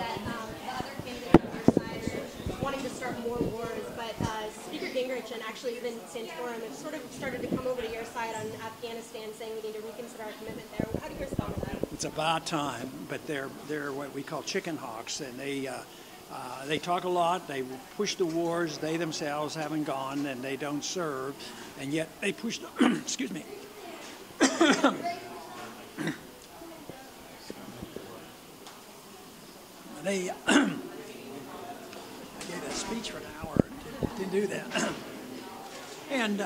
that the other candidates on your side are wanting to start more wars, but Speaker Gingrich and actually even Santorum have sort of started to come over to your side on Afghanistan, saying we need to reconsider our commitment there. How do you respond to that? It's about time, but they're what we call chicken hawks, and they talk a lot, they push the wars, they themselves haven't gone, and they don't serve, and yet they push the, excuse me. I gave a speech for an hour, didn't do that. And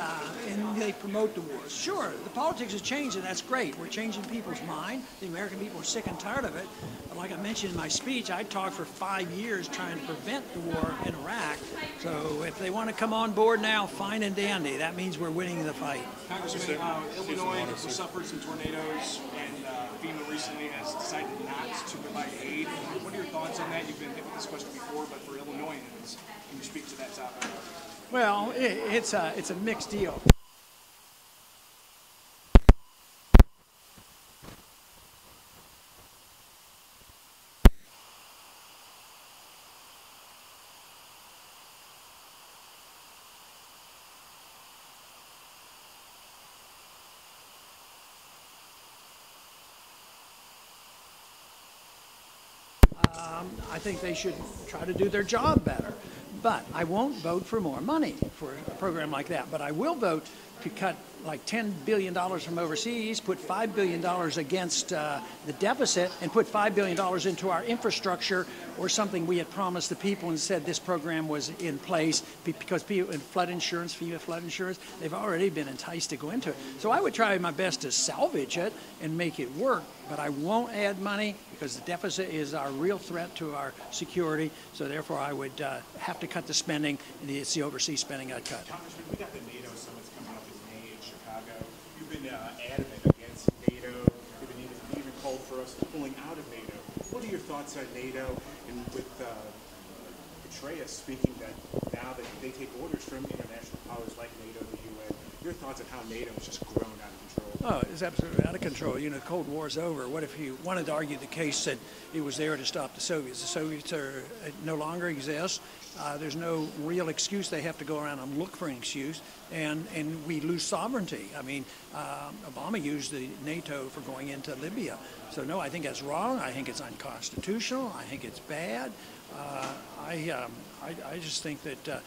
they promote the wars. Sure, the politics has changed, and that's great. We're changing people's mind. The American people are sick and tired of it. But like I mentioned in my speech, I talked for 5 years trying to prevent the war in Iraq. So if they want to come on board now, fine and dandy. That means we're winning the fight. Congressman, Illinois suffered some tornadoes, and FEMA recently has decided not to provide aid. What are your thoughts on that? You've been hit with this question before, but for Illinoisans, can you speak to that topic? Well, it's a mixed deal. I think they should try to do their job better. But I won't vote for more money for a program like that. But I will vote to cut like $10 billion from overseas, put $5 billion against the deficit, and put $5 billion into our infrastructure, or something we had promised the people and said this program was in place, because people in flood insurance, FEMA flood insurance, they've already been enticed to go into it. So I would try my best to salvage it and make it work, but I won't add money because the deficit is our real threat to our security. So therefore I would have to cut the spending, and it's the overseas spending I'd cut. Congressman, we got the NATO summits coming up in May in Chicago. You've been adamant against NATO. You've even called for us pulling out of NATO. What are your thoughts on NATO, and with Petraeus speaking that now that they take orders from international powers like NATO, the UN, your thoughts on how NATO has just grown out of control? Oh, it's absolutely out of control. You know, the Cold War's over. What if you wanted to argue the case that it was there to stop the Soviets? The Soviets no longer exist. There's no real excuse. They have to go around and look for an excuse, and we lose sovereignty. I mean, Obama used the NATO for going into Libya. So no, I think that's wrong. I think it's unconstitutional. I think it's bad. I just think that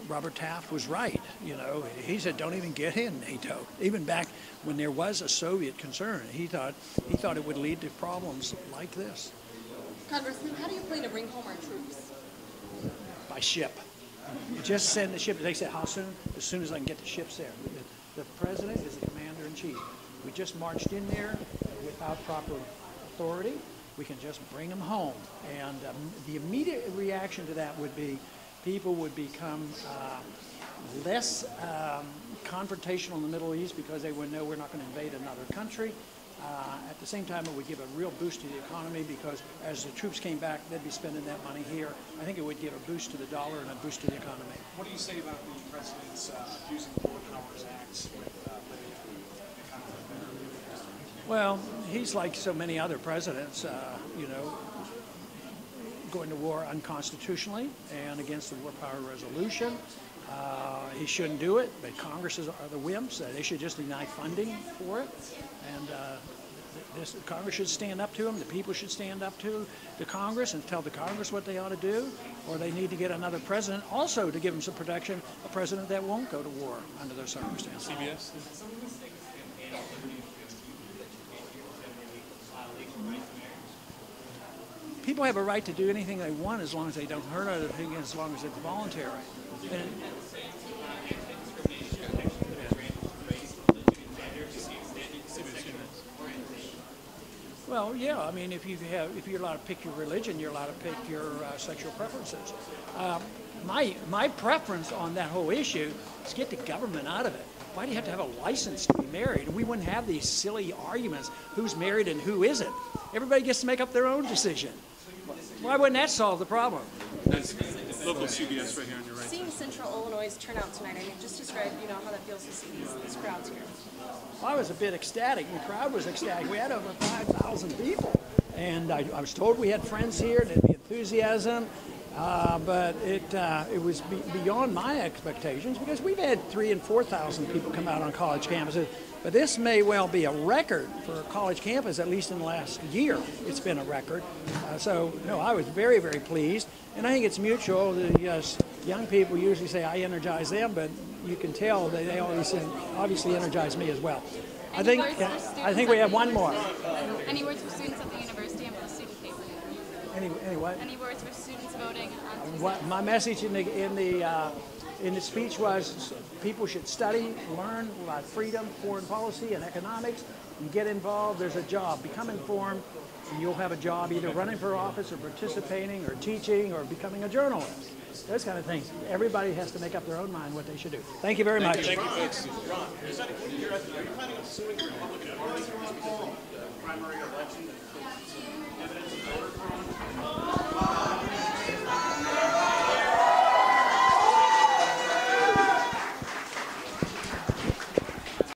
Robert Taft was right. You know, he said don't even get in NATO. Even back when there was a Soviet concern, he thought it would lead to problems like this. Congressman, how do you plan to bring home our troops? By ship. You just send the ship. They said how soon? As soon as I can get the ships there. The president is the commander-in-chief. We just marched in there without proper authority. We can just bring them home. And the immediate reaction to that would be people would become less confrontational in the Middle East because they would know we're not going to invade another country. At the same time, it would give a real boost to the economy because as the troops came back, they'd be spending that money here. I think it would give a boost to the dollar and a boost to the economy. What do you say about the president's using the War Powers Acts with Libya and conflict there? Well, he's like so many other presidents, you know, going to war unconstitutionally and against the War Power Resolution. He shouldn't do it, but Congress are the wimps. They should just deny funding for it. And Congress should stand up to him. The people should stand up to the Congress and tell the Congress what they ought to do. Or they need to get another president also to give them some protection, a president that won't go to war under those circumstances. CBS? People have a right to do anything they want as long as they don't hurt other people, as long as it's voluntary. And well, yeah. I mean, if you're allowed to pick your religion, you're allowed to pick your sexual preferences. My preference on that whole issue is get the government out of it. Why do you have to have a license to be married? We wouldn't have these silly arguments, who's married and who isn't. Everybody gets to make up their own decision. Why wouldn't that solve the problem? That's local CBS right here on your right. Seeing Central Illinois' turnout tonight, I mean, just describe, how that feels to see these crowds here. Well, I was a bit ecstatic. The crowd was ecstatic. We had over 5,000 people. And I was told we had friends here, there'd be enthusiasm, but it was beyond my expectations because we've had 3,000 and 4,000 people come out on college campuses. But this may well be a record for a college campus, at least in the last year. It's been a record. So, no, I was very, very pleased. And I think it's mutual. The young people usually say I energize them, but you can tell that they always obviously energize me as well. I think we have one more. Any words for students at the university and for the student paper? Any what? Any words for students voting on Tuesday? My message in the speech was people should study, learn about freedom, foreign policy, and economics, and get involved. There's a job. Become informed, and you'll have a job either running for office or participating or teaching or becoming a journalist. Those kind of things. Everybody has to make up their own mind what they should do. Thank you very much. Thank you, folks. Ron, are you planning on suing the Republican Party for the primary election?